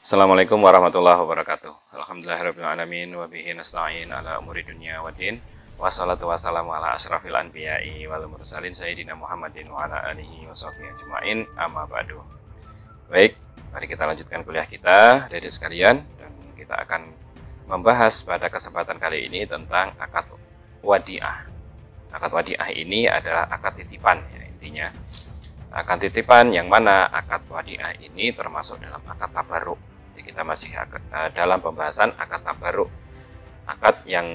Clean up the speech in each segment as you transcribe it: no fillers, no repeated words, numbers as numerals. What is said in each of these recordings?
Assalamualaikum warahmatullahi wabarakatuh. Alhamdulillahirrahmanirrahim. Wabihi nasta'in ala umuri dunia wa din. Wassalatu wassalamu ala asrafil anbiya'i wal mursalin sayyidina Muhammadin wa ala alihi wa sahbihi ajma'in, amma ba'du. Baik, mari kita lanjutkan kuliah kita, adik-adik sekalian. Dan kita akan membahas pada kesempatan kali ini tentang akad wadi'ah. Akad wadi'ah ini adalah akad titipan, ya, intinya. Akad titipan yang mana akad wadi'ah ini termasuk dalam akad tabarruk. Jadi kita masih dalam pembahasan akad tabarruk, akad yang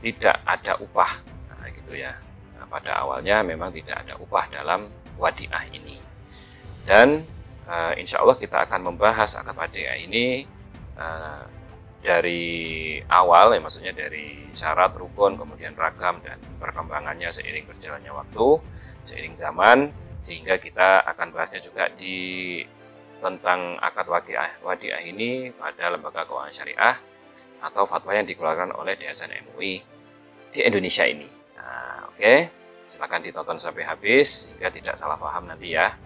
tidak ada upah, gitu ya. Pada awalnya memang tidak ada upah dalam wadi'ah ini. Dan insya Allah kita akan membahas akad wadi'ah ini dari awal, ya, maksudnya dari syarat, rukun, kemudian ragam dan perkembangannya seiring berjalannya waktu, seiring zaman. Sehingga kita akan bahasnya juga tentang akad wadi'ah ini pada lembaga keuangan syariah atau fatwa yang dikeluarkan oleh DSN MUI di Indonesia ini. Nah, oke, silakan ditonton sampai habis sehingga tidak salah paham nanti ya.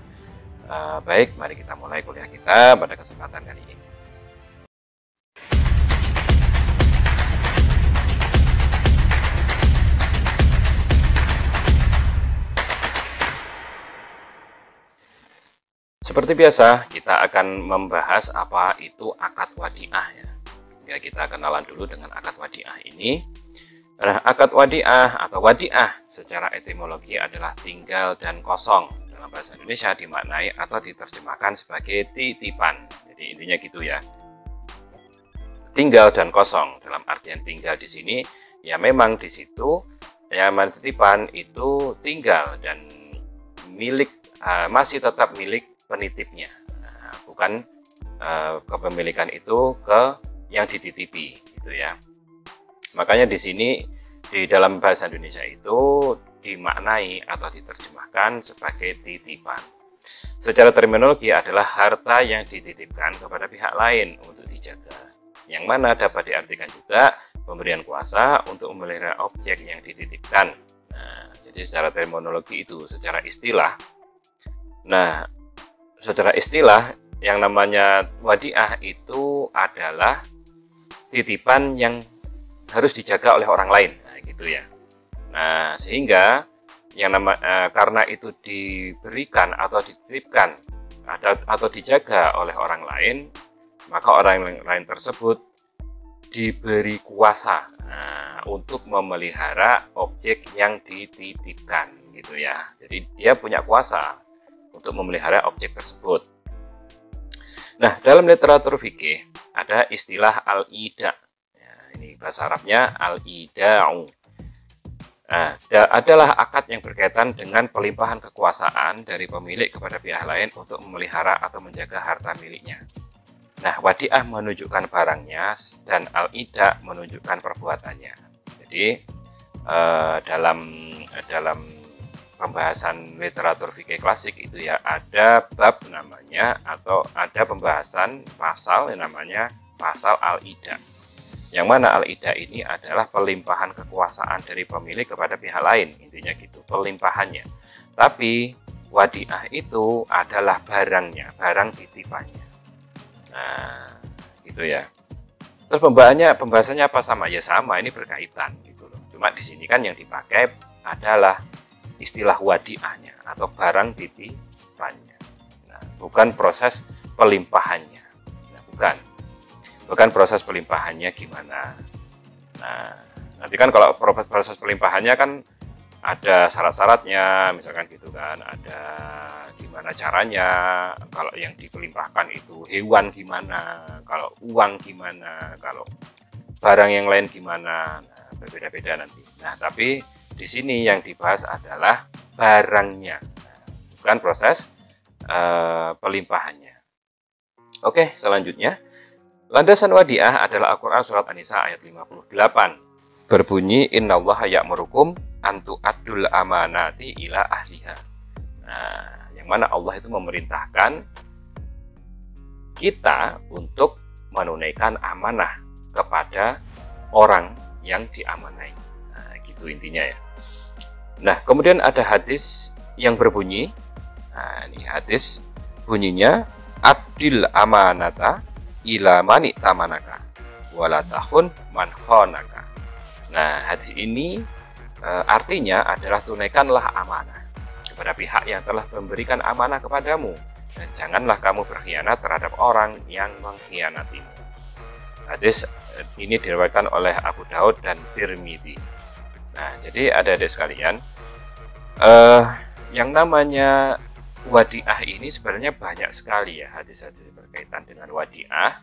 Baik, mari kita mulai kuliah kita pada kesempatan kali ini. Seperti biasa, kita akan membahas apa itu akad wadi'ah, ya. Ya, kita kenalan dulu dengan akad wadi'ah ini. Nah, akad wadi'ah atau wadi'ah secara etimologi adalah tinggal dan kosong. Dalam bahasa Indonesia dimaknai atau diterjemahkan sebagai titipan. Jadi intinya gitu ya. Tinggal dan kosong, dalam artian tinggal di sini ya memang di situ ya titipan itu tinggal dan milik, masih tetap milik penitipnya, bukan kepemilikan itu ke yang dititipi, gitu ya. Makanya di sini di dalam bahasa Indonesia itu dimaknai atau diterjemahkan sebagai titipan. Secara terminologi adalah harta yang dititipkan kepada pihak lain untuk dijaga, yang mana dapat diartikan juga pemberian kuasa untuk memelihara objek yang dititipkan. Nah, jadi secara terminologi itu, secara istilah. Nah, secara istilah, yang namanya wadi'ah itu adalah titipan yang harus dijaga oleh orang lain, nah, gitu ya. Nah, sehingga yang karena itu diberikan atau dititipkan atau dijaga oleh orang lain, maka orang lain tersebut diberi kuasa untuk memelihara objek yang dititipkan, gitu ya. Jadi dia punya kuasa untuk memelihara objek tersebut. Nah, dalam literatur fikih ada istilah al-ida. Ya, ini bahasa Arabnya al-ida'u. Nah, adalah akad yang berkaitan dengan pelimpahan kekuasaan dari pemilik kepada pihak lain untuk memelihara atau menjaga harta miliknya. Nah, wadi'ah menunjukkan barangnya dan al-ida menunjukkan perbuatannya. Jadi dalam pembahasan literatur fikih klasik itu ya ada bab namanya atau ada pembahasan pasal yang namanya pasal al-ida. Yang mana al-ida ini adalah pelimpahan kekuasaan dari pemilik kepada pihak lain, intinya gitu, pelimpahannya. Tapi wadi'ah itu adalah barangnya, barang titipannya. Nah, gitu ya. Terus pembahasannya apa sama? Ya sama, ini berkaitan gitu loh. Cuma di sini kan yang dipakai adalah istilah wadi'ahnya atau barang titipannya. Nah, bukan proses pelimpahannya. Nah, bukan proses pelimpahannya gimana. Nah, nanti kan kalau proses pelimpahannya kan ada syarat-syaratnya, misalkan gitu kan, ada gimana caranya, kalau yang dipelimpahkan itu hewan gimana, kalau uang gimana, kalau barang yang lain gimana, nah, berbeda-beda nanti. Nah, tapi di sini yang dibahas adalah barangnya, bukan proses pelimpahannya. Oke, selanjutnya. Landasan wadi'ah adalah Al-Quran Surat An-Nisa ayat 58. Berbunyi, innallaha ya'murukum antu addul amanati ila ahliha. Nah, yang mana Allah itu memerintahkan kita untuk menunaikan amanah kepada orang yang diamanai. Nah, gitu intinya ya. Nah, kemudian ada hadis yang berbunyi, nah, ini hadis bunyinya, Adil amanata ila mani tamanaka wala tahun man khonaka. Nah, hadis ini artinya adalah tunaikanlah amanah kepada pihak yang telah memberikan amanah kepadamu, dan janganlah kamu berkhianat terhadap orang yang mengkhianatimu. Hadis ini diriwayatkan oleh Abu Daud dan Tirmidzi. Nah, jadi adik-adik sekalian, yang namanya wadiah ini sebenarnya banyak sekali ya hadis-hadis berkaitan dengan wadiah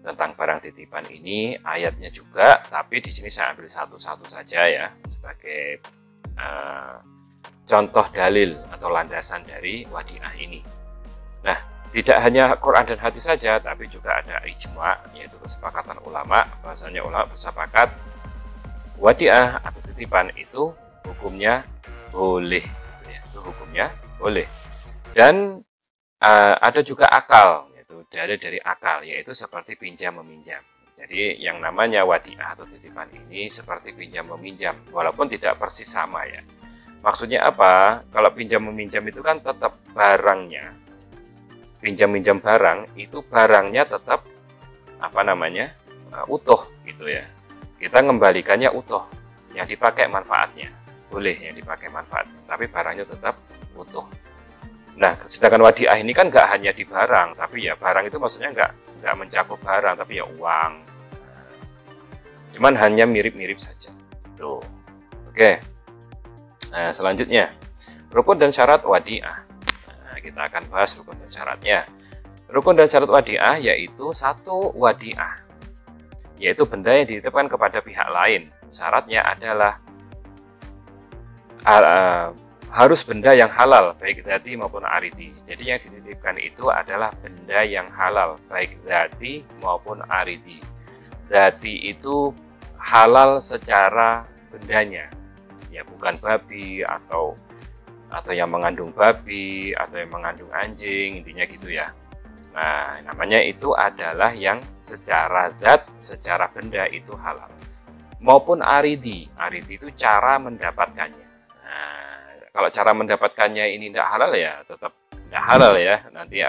tentang barang titipan ini, ayatnya juga, tapi di sini saya ambil satu-satu saja ya sebagai contoh dalil atau landasan dari wadiah ini. Nah, tidak hanya Quran dan hadis saja, tapi juga ada ijma, yaitu kesepakatan ulama. Bahasanya ulama bersepakat wadiah atau titipan itu hukumnya boleh, itu hukumnya boleh. Dan ada juga akal, dari akal, yaitu seperti pinjam meminjam. Jadi yang namanya wadiah atau titipan ini seperti pinjam meminjam, walaupun tidak persis sama ya. Maksudnya apa? Kalau pinjam meminjam itu kan tetap barangnya, pinjam minjam barang itu barangnya tetap utuh gitu ya. Kita mengembalikannya utuh, yang dipakai manfaatnya boleh, yang dipakai manfaatnya, tapi barangnya tetap utuh. Nah, sedangkan wadiah ini kan nggak hanya di barang, tapi ya barang itu maksudnya nggak mencakup barang, tapi ya uang. Cuman hanya mirip-mirip saja. Tuh. Oke. Nah, selanjutnya rukun dan syarat wadiah. Nah, kita akan bahas rukun dan syaratnya. Rukun dan syarat wadiah yaitu satu wadiah, yaitu benda yang dititipkan kepada pihak lain. Syaratnya adalah harus benda yang halal, baik dzati maupun aridi. Jadi yang dititipkan itu adalah benda yang halal, baik dzati maupun aridi. Dzati itu halal secara bendanya, ya bukan babi atau yang mengandung babi atau yang mengandung anjing, intinya gitu ya. Nah, namanya itu adalah yang secara zat, secara benda itu halal. Maupun aridi, aridi itu cara mendapatkannya. Kalau cara mendapatkannya ini tidak halal ya tetap tidak halal ya, nanti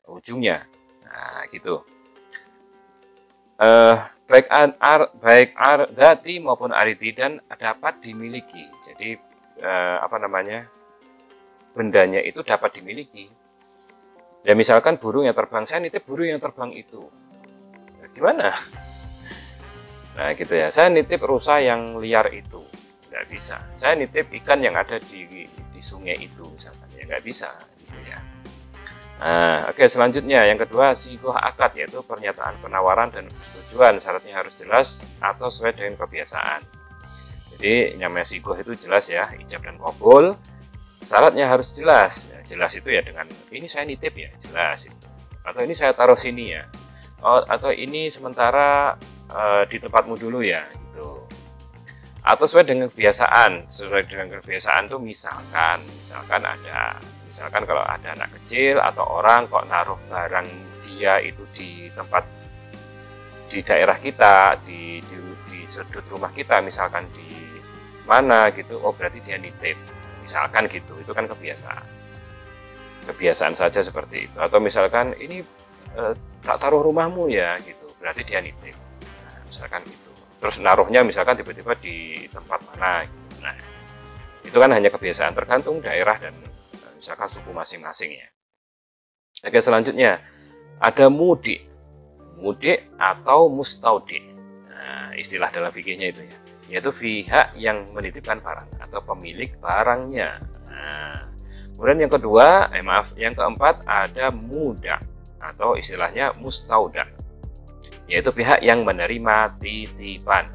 ujungnya. Nah, gitu. Baik dzati maupun aridi dan dapat dimiliki. Jadi bendanya itu dapat dimiliki. Ya misalkan burung yang terbang, saya nitip burung yang terbang itu. Nah, gimana? Nah, gitu ya. Saya nitip rusa yang liar itu. Nggak bisa. Saya nitip ikan yang ada di sungai itu misalkan, ya nggak bisa gitu ya. Nah, oke, selanjutnya yang kedua sigoh akad, yaitu pernyataan penawaran dan persetujuan. Syaratnya harus jelas atau sesuai dengan kebiasaan. Jadi namanya sigoh itu jelas ya, ijab dan qabul. Syaratnya harus jelas. Ya, jelas itu ya dengan ini saya nitip ya, jelas itu. Atau ini saya taruh sini ya. Atau ini sementara di tempatmu dulu ya. Atau sesuai dengan kebiasaan. Sesuai dengan kebiasaan tuh misalkan kalau ada anak kecil atau orang kok naruh barang dia itu di tempat di daerah kita, di sudut rumah kita, misalkan di mana gitu, oh berarti dia nitip, misalkan gitu. Itu kan kebiasaan saja seperti itu. Atau misalkan ini tak taruh rumahmu ya gitu, berarti dia nitip, nah, misalkan gitu. Terus naruhnya misalkan tiba-tiba di tempat mana gitu. Nah, itu kan hanya kebiasaan, tergantung daerah dan misalkan suku masing-masing ya. Oke, selanjutnya ada mudik atau mustaudik. Nah, istilah dalam fikihnya itu ya, yaitu pihak yang menitipkan barang atau pemilik barangnya. Nah, kemudian yang keempat ada muda atau istilahnya mustaudak, yaitu pihak yang menerima titipan.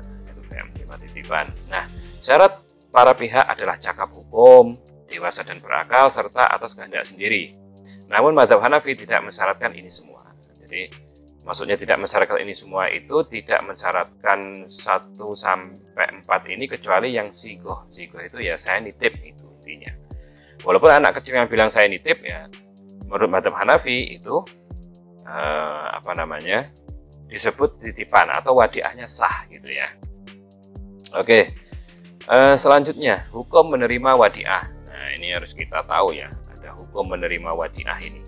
Nah, syarat para pihak adalah cakap hukum, dewasa dan berakal, serta atas kehendak sendiri. Namun mazhab Hanafi tidak mensyaratkan ini semua. Jadi maksudnya tidak mensyaratkan ini semua itu tidak mensyaratkan 1 sampai 4 ini, kecuali yang sigoh itu ya saya nitip, itu intinya. Walaupun anak kecil yang bilang saya nitip ya, menurut mazhab Hanafi itu disebut titipan atau wadiahnya sah gitu ya. Oke, selanjutnya hukum menerima wadiah. Nah, ini harus kita tahu ya, ada hukum menerima wadiah ini.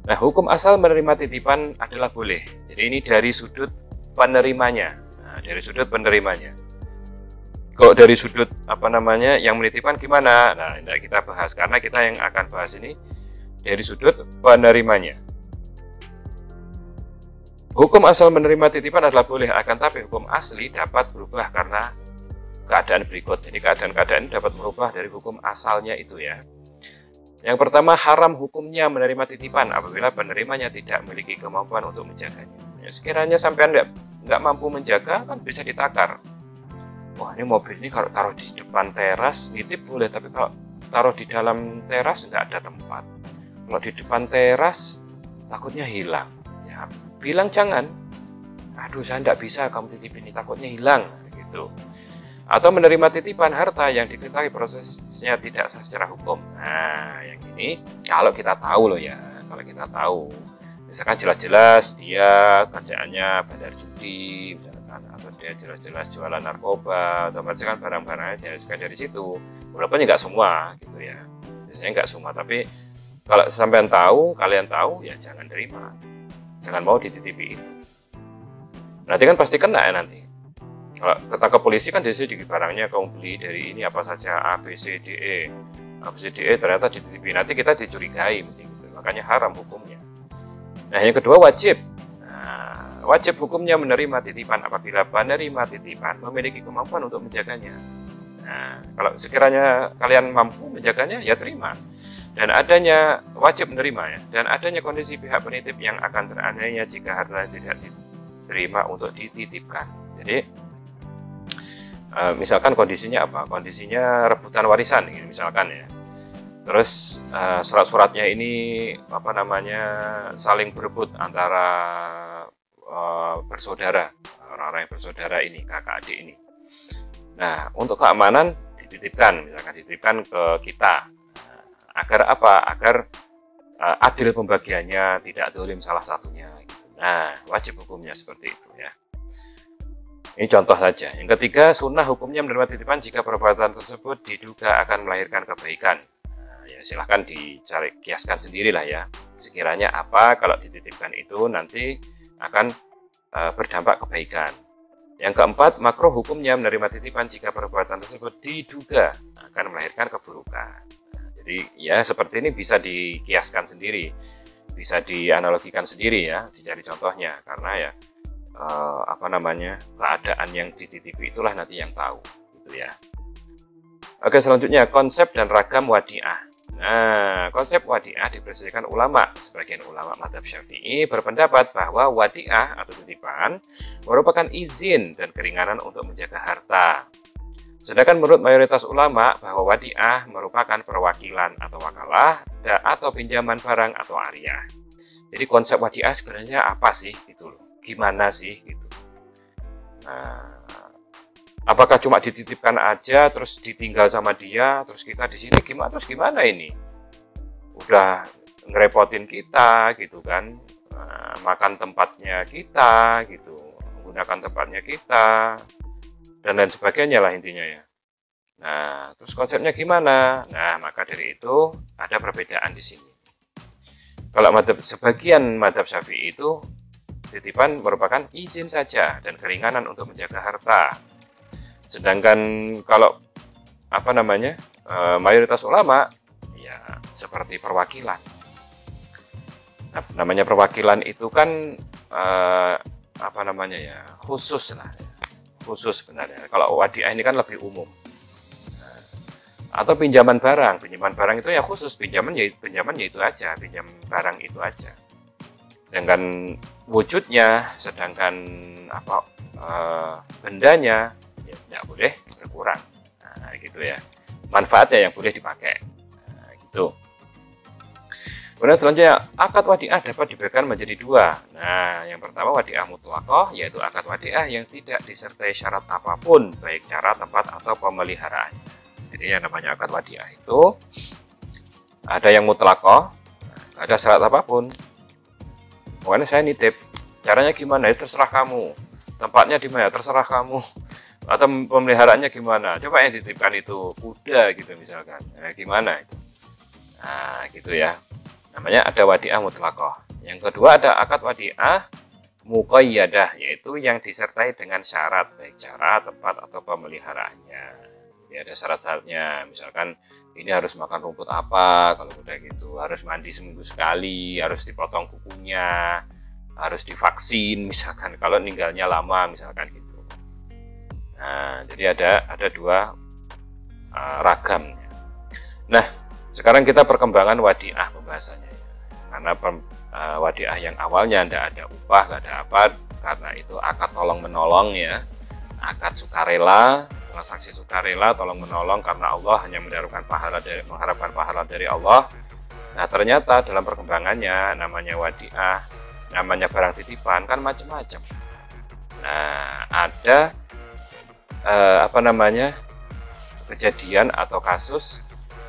Nah, hukum asal menerima titipan adalah boleh. Jadi ini dari sudut penerimanya. Nah, dari sudut penerimanya. Kalau dari sudut yang menitipkan gimana? Nah, tidak kita bahas karena kita yang akan bahas ini dari sudut penerimanya. Hukum asal menerima titipan adalah boleh, akan tapi hukum asli dapat berubah karena keadaan berikut. Jadi keadaan-keadaan ini dapat merubah dari hukum asalnya itu ya. Yang pertama, haram hukumnya menerima titipan apabila penerimanya tidak memiliki kemampuan untuk menjaganya. Ya, sekiranya sampean nggak mampu menjaga, kan bisa ditakar. Wah, ini mobil ini kalau taruh di depan teras nitip boleh, tapi kalau taruh di dalam teras nggak ada tempat. Kalau di depan teras takutnya hilang. Ya, bilang jangan. Aduh, saya nggak bisa kamu titip ini, takutnya hilang gitu. Atau menerima titipan harta yang diketahui prosesnya tidak sah secara hukum. Nah, yang ini kalau kita tahu loh ya, kalau kita tahu, misalkan jelas-jelas dia kerjaannya bandar judi, atau dia jelas-jelas jualan narkoba, atau misalkan barang-barangnya dari situ, walaupun nggak semua gitu ya, biasanya nggak semua, tapi kalau sampean tahu, kalian tahu, ya jangan terima, jangan mau dititipi itu. Nanti kan pasti kena ya nanti. Kalau ketangkap polisi kan dari sini barangnya kamu beli dari ini apa saja A, B, C, D, E. A, B, C, D, E ternyata dititipi. Nanti kita dicurigai mesti gitu. Makanya haram hukumnya. Nah, yang kedua wajib. Nah, wajib hukumnya menerima titipan apabila penerima titipan memiliki kemampuan untuk menjaganya. Nah, kalau sekiranya kalian mampu menjaganya, ya terima. Dan adanya wajib menerima ya. Dan adanya kondisi pihak penitip yang akan teraniaya jika harta tidak diterima untuk dititipkan. Jadi misalkan kondisinya apa? Kondisinya rebutan warisan, gitu, misalkan ya. Terus surat-suratnya ini saling berebut antara bersaudara, orang-orang yang bersaudara ini, kakak adik ini. Nah, untuk keamanan dititipkan ke kita. Agar apa? Agar adil pembagiannya, tidak dolim salah satunya. Gitu. Nah, wajib hukumnya seperti itu ya. Ini contoh saja. Yang ketiga, sunnah hukumnya menerima titipan jika perbuatan tersebut diduga akan melahirkan kebaikan. Nah, ya silahkan dicari kiaskan sendirilah ya. Sekiranya apa kalau dititipkan itu nanti akan berdampak kebaikan. Yang keempat, makruh hukumnya menerima titipan jika perbuatan tersebut diduga akan melahirkan keburukan. Nah, jadi ya seperti ini bisa dikiaskan sendiri, bisa dianalogikan sendiri ya, dicari contohnya karena ya keadaan yang dititipi itulah nanti yang tahu gitu ya. Oke, selanjutnya konsep dan ragam wadiah. Nah, konsep wadiah dipresentasikan ulama. Sebagian ulama mazhab Syafi'i berpendapat bahwa wadiah atau titipan merupakan izin dan keringanan untuk menjaga harta. Sedangkan menurut mayoritas ulama bahwa wadiah merupakan perwakilan atau wakalah atau pinjaman barang atau ariah. Jadi konsep wadiah sebenarnya apa sih gitu loh. Gimana sih gitu. Nah, apakah cuma dititipkan aja terus ditinggal sama dia, terus kita di sini gimana ini? Udah ngerepotin kita gitu kan. Makan tempatnya kita gitu, menggunakan tempatnya kita dan lain sebagainya lah intinya ya. Nah, terus konsepnya gimana? Nah, maka dari itu ada perbedaan di sini. Kalau sebagian mazhab Syafi'i itu titipan merupakan izin saja dan keringanan untuk menjaga harta. Sedangkan kalau mayoritas ulama ya seperti perwakilan. Nah, namanya perwakilan itu kan khusus lah. Khusus sebenarnya. Kalau wadiah ini kan lebih umum. Atau pinjaman barang itu ya khusus, pinjamannya itu aja, pinjam barang itu aja. Sedangkan wujudnya, bendanya ya tidak boleh berkurang. Nah, gitu ya. Manfaatnya yang boleh dipakai. Nah, gitu. Kemudian selanjutnya, akad wadiah dapat dibedakan menjadi dua. Nah, yang pertama wadiah mutlaqah, yaitu akad wadiah yang tidak disertai syarat apapun, baik cara, tempat, atau pemeliharaan. Jadi yang namanya akad wadiah itu ada yang mutlaqah, ada syarat apapun. Pokoknya saya nitip, caranya gimana ya terserah kamu, tempatnya di mana terserah kamu, atau pemeliharaannya gimana. Coba yang dititipkan itu kuda gitu misalkan, gimana itu? Nah gitu ya. Namanya ada wadiah mutlaqah. Yang kedua ada akad wadiah muqayyadah, yaitu yang disertai dengan syarat, baik cara, tempat, atau pemeliharaannya. Ya, ada syarat-syaratnya, misalkan ini harus makan rumput apa, kalau udah gitu, harus mandi seminggu sekali, harus dipotong kukunya, harus divaksin, misalkan kalau ninggalnya lama, misalkan gitu. Nah, jadi ada dua ragamnya. Nah, sekarang kita perkembangan wadiah pembahasannya. Karena wadiah yang awalnya tidak ada upah, nggak ada apa, karena itu akad tolong menolong ya, akad sukarela, transaksi sukarela, tolong menolong karena Allah hanya mengharapkan pahala dari Allah. Nah, ternyata dalam perkembangannya namanya wadiah, namanya barang titipan kan macam-macam. Nah, ada kejadian atau kasus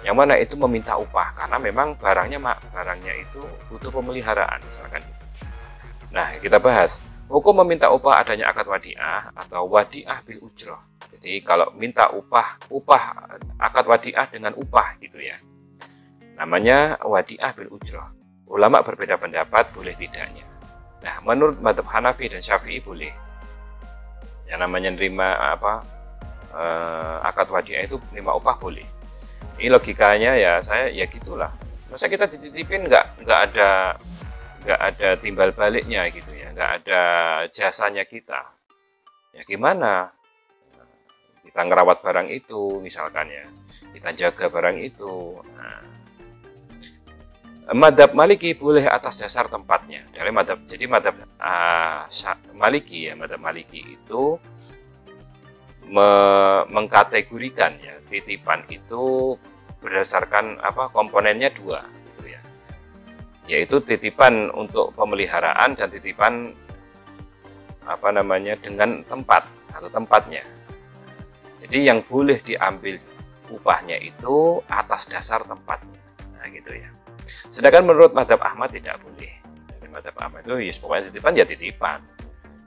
yang mana itu meminta upah karena memang barangnya itu butuh pemeliharaan, misalkan. Nah, kita bahas hukum meminta upah adanya akad wadiah atau wadiah bil ujroh. Jadi kalau minta upah akad wadiah dengan upah gitu ya, namanya wadiah bil ujroh. Ulama berbeda pendapat boleh tidaknya. Nah, menurut mazhab Hanafi dan Syafi'i boleh. Yang namanya nerima akad wadiah itu nerima upah boleh. Ini logikanya ya, saya ya gitulah. Masa kita dititipin nggak ada timbal baliknya gitu ya, nggak ada jasanya kita. Ya gimana? Kita ngerawat barang itu misalkan ya, kita jaga barang itu. Nah, Madzhab Maliki boleh atas dasar tempatnya. Jadi madzhab Maliki ya, madzhab Maliki itu mengkategorikan ya titipan itu berdasarkan komponennya dua gitu ya, yaitu titipan untuk pemeliharaan dan titipan dengan tempat atau tempatnya. Jadi yang boleh diambil upahnya itu atas dasar tempatnya, nah gitu ya. Sedangkan menurut mazhab Ahmad tidak boleh. Jadi mazhab Ahmad itu ya pokoknya titipan ya titipan,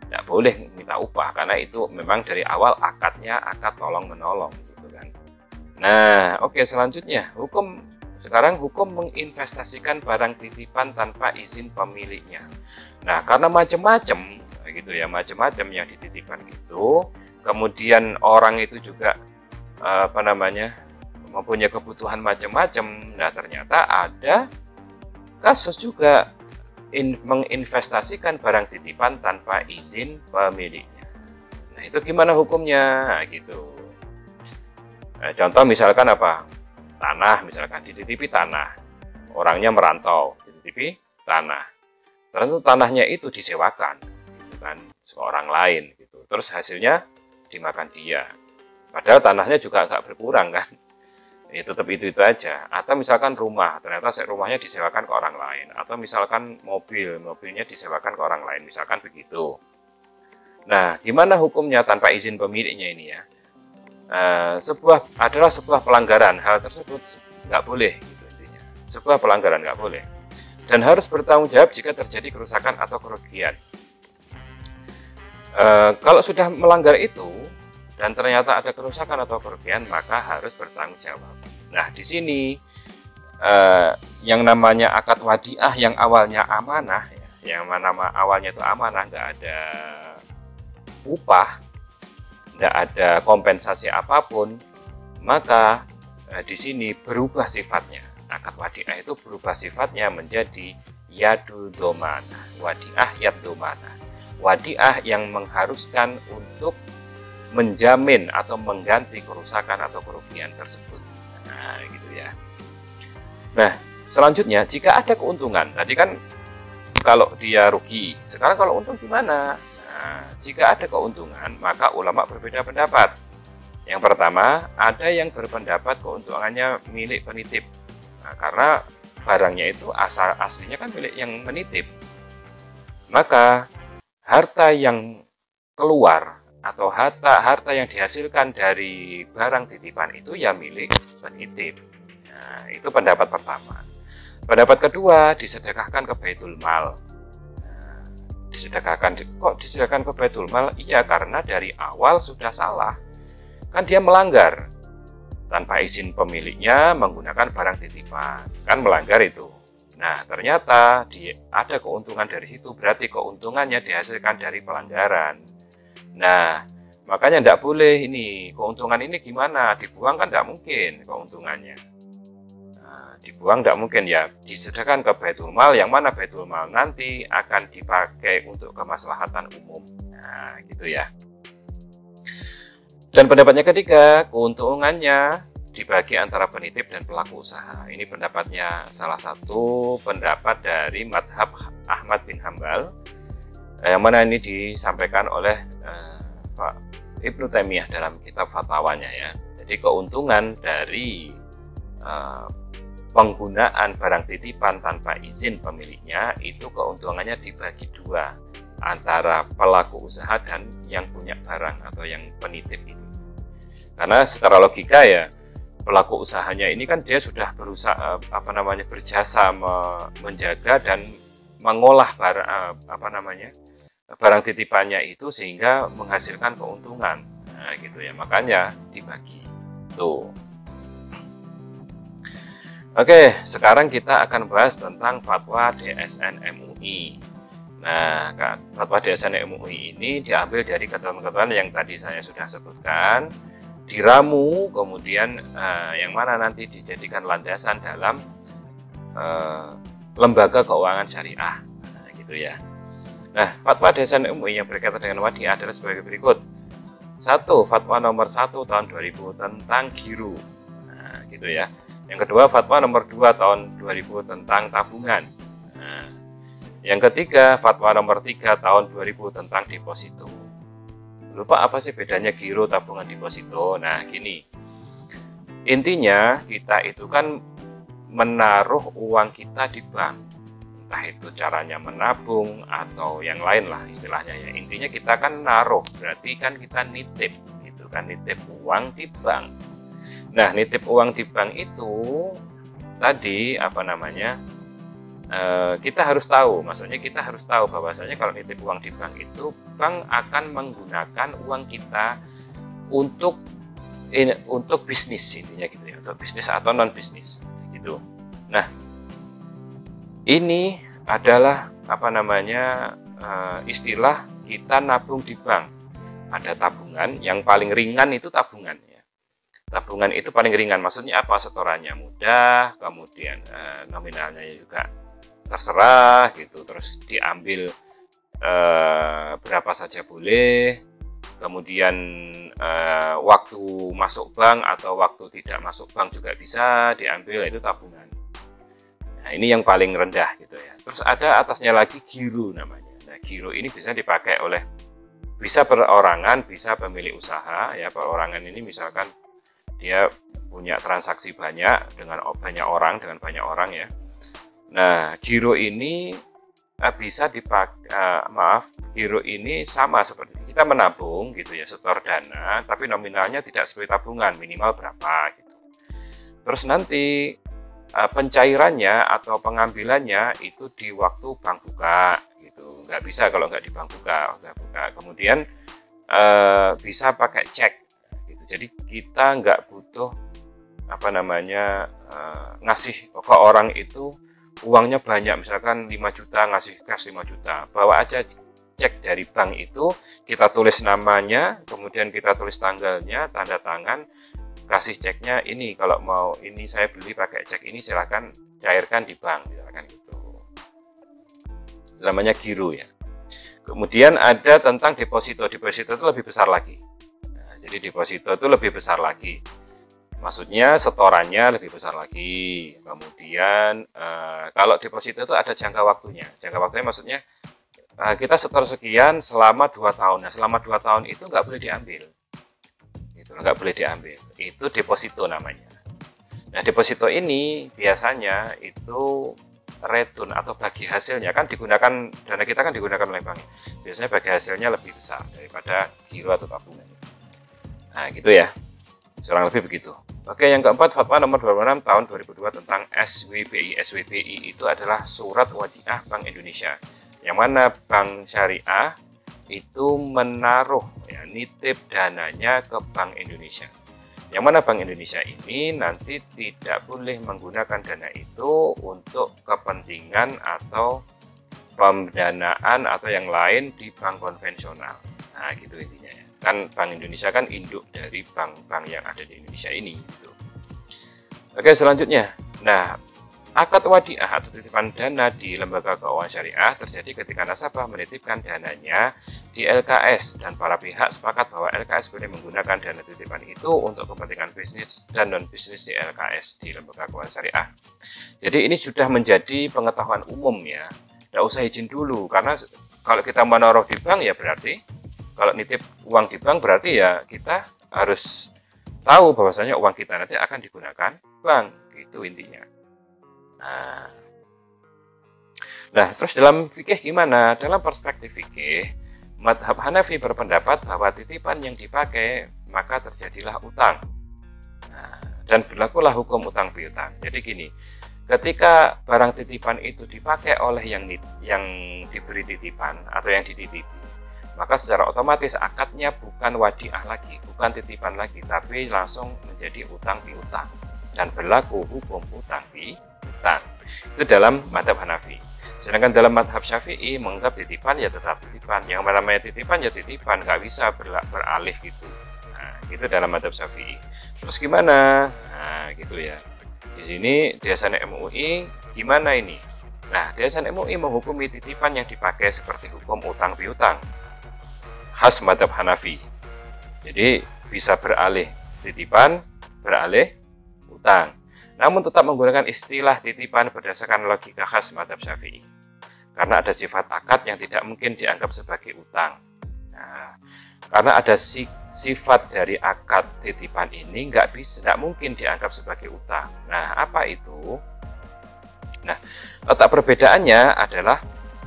tidak boleh minta upah karena itu memang dari awal akadnya akad tolong menolong gitu kan. Nah, oke, selanjutnya hukum menginvestasikan barang titipan tanpa izin pemiliknya. Nah, karena macam-macam gitu ya, macam-macam yang dititipkan gitu, kemudian orang itu juga mempunyai kebutuhan macam-macam. Nah, ternyata ada kasus juga menginvestasikan barang titipan tanpa izin pemiliknya. Nah, itu gimana hukumnya? Nah, gitu. Nah, contoh misalkan tanah, misalkan dititipi tanah, orangnya merantau, dititipi tanah, ternyata tanahnya itu disewakan, gitu kan, seorang lain, gitu. Terus hasilnya dimakan dia, padahal tanahnya juga agak berkurang kan, ya tetap itu aja. Atau misalkan rumah, ternyata rumahnya disewakan ke orang lain, atau misalkan mobilnya disewakan ke orang lain, misalkan begitu. Nah, gimana hukumnya tanpa izin pemiliknya ini ya? Adalah sebuah pelanggaran. Hal tersebut nggak boleh gitu intinya. Sebuah pelanggaran nggak boleh dan harus bertanggung jawab jika terjadi kerusakan atau kerugian. Kalau sudah melanggar itu dan ternyata ada kerusakan atau kerugian, maka harus bertanggung jawab. Nah, di sini yang namanya akad wadiah yang awalnya amanah ya, yang nama awalnya itu amanah, nggak ada upah, tidak ada kompensasi apapun, maka di sini berubah sifatnya. Akad wadiah itu berubah sifatnya menjadi yadu domana, wadiah yad domana, wadiah yang mengharuskan untuk menjamin atau mengganti kerusakan atau kerugian tersebut. Nah, gitu ya. Nah, selanjutnya jika ada keuntungan, tadi kan kalau dia rugi, sekarang kalau untung gimana? Nah, jika ada keuntungan, maka ulama berbeda pendapat. Yang pertama, ada yang berpendapat keuntungannya milik penitip. Nah, karena barangnya itu aslinya kan milik yang menitip. Maka harta yang keluar atau harta yang dihasilkan dari barang titipan itu ya milik penitip. Nah, itu pendapat pertama. Pendapat kedua, disedekahkan ke Baitul Mal. Disedekahkan ke Baitul Mal? Iya, karena dari awal sudah salah. Kan dia melanggar tanpa izin pemiliknya menggunakan barang titipan. Kan melanggar itu. Nah, ternyata ada keuntungan dari situ, berarti keuntungannya dihasilkan dari pelanggaran. Nah, makanya tidak boleh ini, keuntungan ini gimana? Dibuang kan tidak mungkin keuntungannya. Nah, dibuang tidak mungkin ya, disediakan ke Baitul Mal, yang mana Baitul Mal nanti akan dipakai untuk kemaslahatan umum. Nah, gitu ya. Dan pendapatnya ketiga, keuntungannya dibagi antara penitip dan pelaku usaha. Ini pendapatnya salah satu pendapat dari madhab Ahmad bin Hambal, yang mana ini disampaikan oleh Pak Ibnu Taimiyah dalam kitab fatwanya ya. Jadi keuntungan dari penggunaan barang titipan tanpa izin pemiliknya itu keuntungannya dibagi dua, antara pelaku usaha dan yang punya barang atau yang penitip ini. Karena secara logika ya, pelaku usahanya ini kan dia sudah berusaha berjasa menjaga dan mengolah barang titipannya itu sehingga menghasilkan keuntungan. Nah, gitu ya, makanya dibagi. Tuh. Oke, sekarang kita akan bahas tentang fatwa DSN MUI. Nah, fatwa DSN MUI ini diambil dari ketentuan yang tadi saya sudah sebutkan, diramu, kemudian yang mana nanti dijadikan landasan dalam lembaga keuangan syariah, nah, gitu ya. Nah, fatwa DSN MUI yang berkaitan dengan wadiah adalah sebagai berikut. 1. Fatwa nomor 1 tahun 2000 tentang giro, nah, gitu ya. Yang kedua, fatwa nomor 2 tahun 2000 tentang tabungan. Nah, yang ketiga, fatwa nomor 3 tahun 2000 tentang deposito. Lupa apa sih bedanya giro, tabungan, deposito? Nah, gini. Intinya kita itu kan menaruh uang kita di bank. Entah itu caranya menabung atau yang lain lah istilahnya ya. Intinya kita kan naruh, berarti kan kita nitip, gitu kan, nitip uang di bank. Nah, nitip uang di bank itu tadi kita harus tahu, maksudnya kita harus tahu bahwasanya kalau nitip uang di bank itu bank akan menggunakan uang kita untuk bisnis, intinya gitu ya, untuk bisnis atau non bisnis gitu. Nah, ini adalah istilah kita nabung di bank. Ada tabungan, yang paling ringan itu tabungan ya. Tabungan itu paling ringan, maksudnya apa? Setorannya mudah, kemudian nominalnya juga terserah gitu, terus diambil berapa saja boleh, kemudian waktu masuk bank atau waktu tidak masuk bank juga bisa diambil, itu tabungan. Nah, ini yang paling rendah gitu ya. Terus ada atasnya lagi giro namanya. Nah, giro ini bisa dipakai oleh, bisa perorangan, bisa pemilik usaha ya. Perorangan ini misalkan dia punya transaksi banyak dengan banyak orang ya. Nah, giro ini bisa dipakai, giro ini sama seperti kita menabung gitu ya, setor dana, tapi nominalnya tidak seperti tabungan, minimal berapa gitu. Terus nanti pencairannya atau pengambilannya itu di waktu bank buka gitu, nggak bisa kalau nggak di bank buka. Kemudian bisa pakai cek gitu. Jadi kita nggak butuh ngasih ke orang itu uangnya banyak, misalkan 5 juta ngasih cash 5 juta, bawa aja cek dari bank itu, kita tulis namanya, kemudian kita tulis tanggalnya, tanda tangan, kasih ceknya ini, kalau mau ini saya beli pakai cek ini silahkan cairkan di bank, misalkan gitu. Namanya giro ya. Kemudian ada tentang deposito. Deposito itu lebih besar lagi. Nah, jadi deposito itu lebih besar lagi. Maksudnya setorannya lebih besar lagi. Kemudian kalau deposito itu ada jangka waktunya. Jangka waktunya maksudnya kita setor sekian selama 2 tahun. Nah, selama 2 tahun itu nggak boleh diambil. Itu nggak boleh diambil. Itu deposito namanya. Nah, deposito ini biasanya itu return atau bagi hasilnya kan digunakan, dana kita kan digunakan oleh bank. Biasanya bagi hasilnya lebih besar daripada giro atau tabungan. Nah, gitu ya. Kurang lebih begitu. Oke, yang keempat, fatwa nomor 26 tahun 2002 tentang SWBI. SWBI itu adalah Surat Wadiah Bank Indonesia, yang mana bank syariah itu menaruh ya, nitip dananya ke Bank Indonesia. Yang mana Bank Indonesia ini nanti tidak boleh menggunakan dana itu untuk kepentingan atau pendanaan atau yang lain di bank konvensional. Nah, gitu intinya ya. Kan Bank Indonesia kan induk dari bank-bank yang ada di Indonesia ini. Gitu. Oke, selanjutnya. Nah, akad wadiah atau titipan dana di lembaga keuangan syariah terjadi ketika nasabah menitipkan dananya di LKS dan para pihak sepakat bahwa LKS boleh menggunakan dana titipan itu untuk kepentingan bisnis dan non-bisnis di LKS di lembaga keuangan syariah. Jadi ini sudah menjadi pengetahuan umum ya. Tidak usah izin dulu, karena kalau kita menaruh di bank ya berarti, kalau nitip uang di bank berarti ya kita harus tahu bahwasanya uang kita nanti akan digunakan bank, gitu intinya. Nah, terus dalam fikih gimana? Dalam perspektif fikih, mazhab Hanafi berpendapat bahwa titipan yang dipakai maka terjadilah utang. Dan berlakulah hukum utang piutang. Jadi gini, ketika barang titipan itu dipakai oleh yang diberi titipan atau yang dititipi, maka secara otomatis akadnya bukan wadiah lagi, bukan titipan lagi, tapi langsung menjadi utang piutang dan berlaku hukum utang piutang. Itu dalam mazhab Hanafi. Sedangkan dalam mazhab Syafi'i menganggap titipan ya tetap titipan. Yang namanya titipan ya titipan, nggak bisa beralih gitu. Nah, itu dalam mazhab Syafi'i. Terus gimana? Nah, gitu ya. Di sini DSN MUI gimana ini? Nah, DSN MUI menghukumi titipan yang dipakai seperti hukum utang piutang. Khas mazhab Hanafi. Jadi bisa beralih titipan, beralih utang. Namun tetap menggunakan istilah titipan berdasarkan logika khas mazhab Syafi'i. Karena ada sifat akad yang tidak mungkin dianggap sebagai utang. Nah, karena ada sifat dari akad titipan ini nggak mungkin dianggap sebagai utang. Nah, apa itu? Nah, letak perbedaannya adalah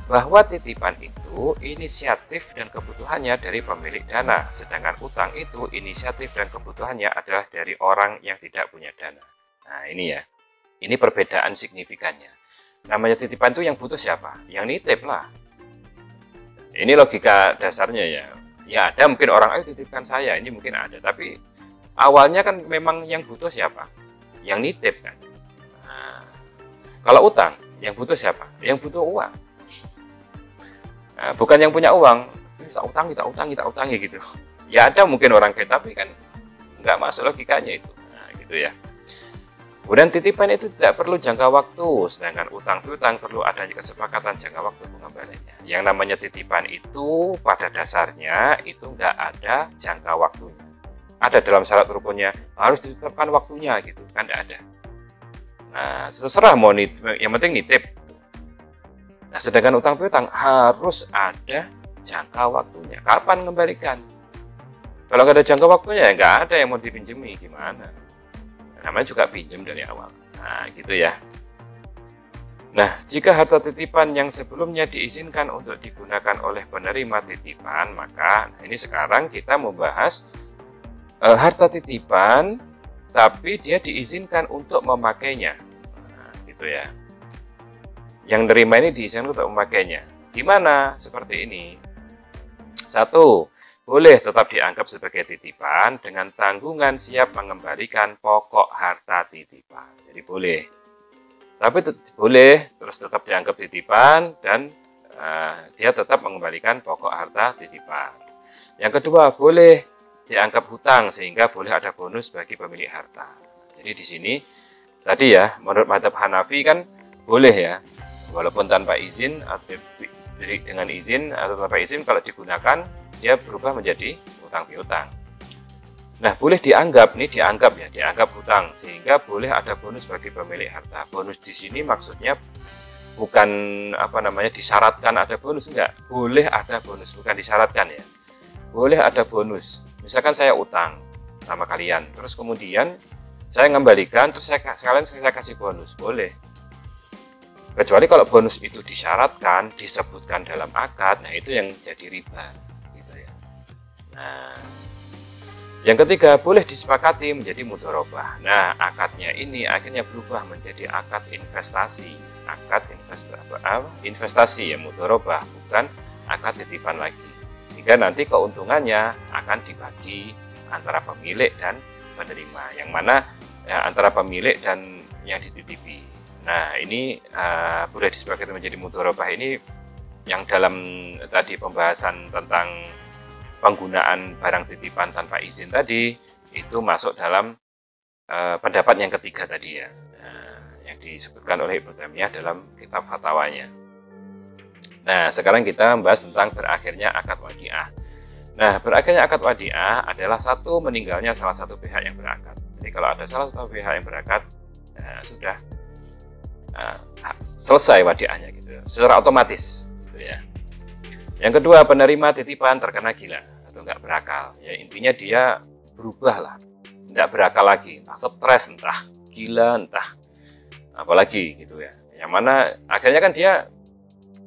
bahwa titipan itu inisiatif dan kebutuhannya dari pemilik dana, sedangkan utang itu inisiatif dan kebutuhannya adalah dari orang yang tidak punya dana. Nah, ini ya. Ini perbedaan signifikannya. Namanya titipan itu yang butuh siapa? Yang nitip lah. Ini logika dasarnya ya. Ya ada mungkin orang, ayo titipkan saya. Ini mungkin ada. Tapi awalnya kan memang yang butuh siapa? Yang nitip kan. Nah, kalau utang, yang butuh siapa? Yang butuh uang. Nah, bukan yang punya uang. Kita utangi gitu. Ya ada mungkin orang kayak, tapi kan nggak masuk logikanya itu. Nah, gitu ya. Kemudian titipan itu tidak perlu jangka waktu, sedangkan utang piutang perlu adanya kesepakatan jangka waktu pengembaliannya. Yang namanya titipan itu pada dasarnya itu nggak ada jangka waktunya. Ada dalam syarat rukunnya, harus ditetapkan waktunya gitu, kan nggak ada. Nah, terserah mau nitip, yang penting nitip. Nah, sedangkan utang piutang harus ada jangka waktunya. Kapan mengembalikan? Kalau nggak ada jangka waktunya, ya nggak ada yang mau dipinjemi, gimana? Namanya juga pinjam dari awal. Nah, gitu ya. Nah, jika harta titipan yang sebelumnya diizinkan untuk digunakan oleh penerima titipan, maka ini sekarang kita membahas harta titipan, tapi dia diizinkan untuk memakainya. Nah, gitu ya. Yang nerima ini diizinkan untuk memakainya. Gimana? Seperti ini. 1. Boleh tetap dianggap sebagai titipan dengan tanggungan siap mengembalikan pokok harta titipan. Jadi boleh. Tapi boleh terus tetap dianggap titipan dan dia tetap mengembalikan pokok harta titipan. Yang kedua, boleh dianggap hutang sehingga boleh ada bonus bagi pemilik harta. Jadi di sini tadi ya, menurut mazhab Hanafi kan boleh ya. Walaupun tanpa izin atau dengan izin atau tanpa izin, kalau digunakan dia berubah menjadi utang piutang. Nah, boleh dianggap hutang sehingga boleh ada bonus bagi pemilik harta. Bonus di sini maksudnya bukan disyaratkan ada bonus, enggak. Boleh ada bonus, bukan disyaratkan ya. Boleh ada bonus. Misalkan saya utang sama kalian, terus kemudian saya mengembalikan, terus sekalian saya kasih bonus, boleh. Kecuali kalau bonus itu disyaratkan, disebutkan dalam akad, nah itu yang jadi riba. Nah, yang ketiga, boleh disepakati menjadi mudharabah. Nah, akadnya ini akhirnya berubah menjadi akad investasi. Investasi ya, mudharabah, bukan akad titipan lagi. Sehingga nanti keuntungannya akan dibagi antara pemilik dan penerima, yang mana ya, antara pemilik dan yang dititipi. Nah, ini boleh disepakati menjadi mudharabah ini yang dalam tadi pembahasan tentang penggunaan barang titipan tanpa izin tadi, itu masuk dalam pendapat yang ketiga tadi ya, yang disebutkan oleh Ibnu Taimiyah dalam kitab fatwanya. Nah, sekarang kita membahas tentang berakhirnya akad wadiah. Nah, berakhirnya akad wadiah adalah satu meninggalnya salah satu pihak yang berakad. Jadi kalau ada salah satu pihak yang berakad, sudah selesai wadiahnya gitu, secara otomatis gitu ya. Yang kedua, penerima titipan terkena gila atau nggak berakal. Ya intinya dia berubah lah, nggak berakal lagi, entah stres, entah gila, entah apalagi gitu ya. Yang mana akhirnya kan dia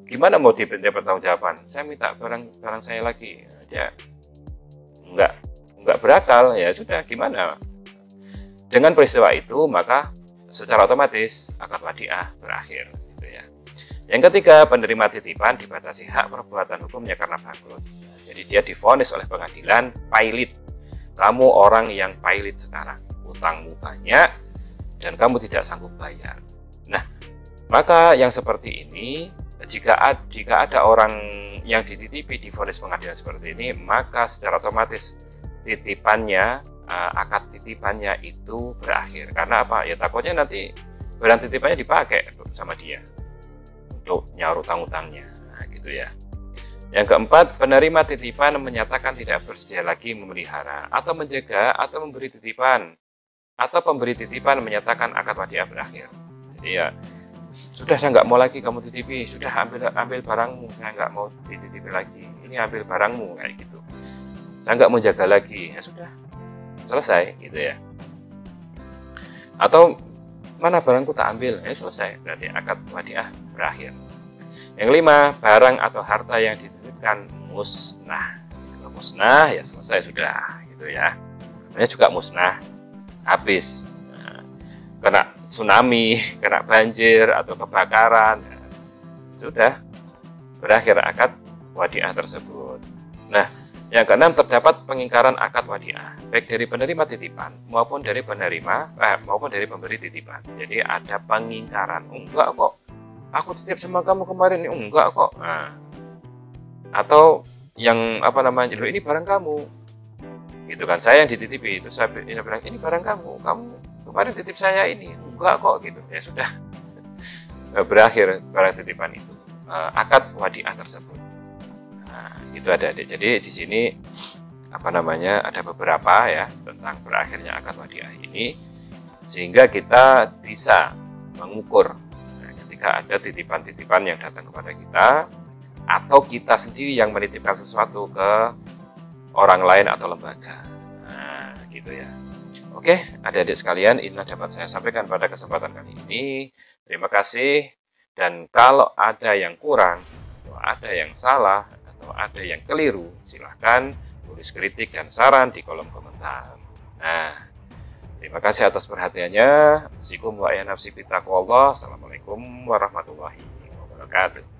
gimana mau diminta pertanggungjawaban? Saya minta barang saya lagi, dia nggak berakal, ya sudah gimana? Dengan peristiwa itu maka secara otomatis akad wadiah berakhir. Gitu ya. Yang ketiga, penerima titipan dibatasi hak perbuatan hukumnya karena bangkrut. Jadi dia divonis oleh pengadilan pailit. Kamu orang yang pailit sekarang, utangmu banyak dan kamu tidak sanggup bayar. Nah, maka yang seperti ini, jika ada orang yang dititipi divonis pengadilan seperti ini, maka secara otomatis titipannya, akad titipannya itu berakhir. Karena apa? Ya takutnya nanti barang titipannya dipakai sama dia untuk nyaur utang-utangnya, gitu ya. Yang keempat, penerima titipan menyatakan tidak bersedia lagi memelihara atau menjaga atau memberi titipan, atau pemberi titipan menyatakan akad wadiah berakhir. Jadi ya sudah, saya nggak mau lagi kamu titipi, sudah ambil barangmu, saya nggak mau dititipi lagi, ini ambil barangmu, kayak gitu. Saya nggak mau jaga lagi, ya sudah, selesai gitu ya. Atau mana barangku tak ambil, ya selesai, berarti akad wadiah berakhir. Yang kelima, barang atau harta yang dititipkan musnah. Kalau musnah ya selesai sudah, gitu ya. Namanya juga musnah, habis. Nah, kena tsunami, kena banjir atau kebakaran, ya, sudah berakhir akad wadiah tersebut. Nah, yang keenam, terdapat pengingkaran akad wadiah baik dari penerima titipan maupun dari pemberi titipan. Jadi ada pengingkaran, enggak kok, aku titip sama kamu kemarin, enggak kok. Nah, atau yang loh ini barang kamu, gitu kan, saya yang dititipi, itu saya bilang ini barang kamu kemarin titip saya ini, enggak kok, gitu ya sudah. Berakhir barang titipan itu, akad wadiah tersebut. Nah, itu adik-adik. Jadi di sini ada beberapa ya tentang berakhirnya akad wadiah ini, sehingga kita bisa mengukur ketika ada titipan-titipan yang datang kepada kita, atau kita sendiri yang menitipkan sesuatu ke orang lain atau lembaga. Nah, gitu ya. Oke, adik-adik sekalian, inilah dapat saya sampaikan pada kesempatan kali ini. Terima kasih. Dan kalau ada yang kurang, atau ada yang salah, atau ada yang keliru, silahkan tulis kritik dan saran di kolom komentar. Nah, terima kasih atas perhatiannya. Assalamualaikum warahmatullahi wabarakatuh.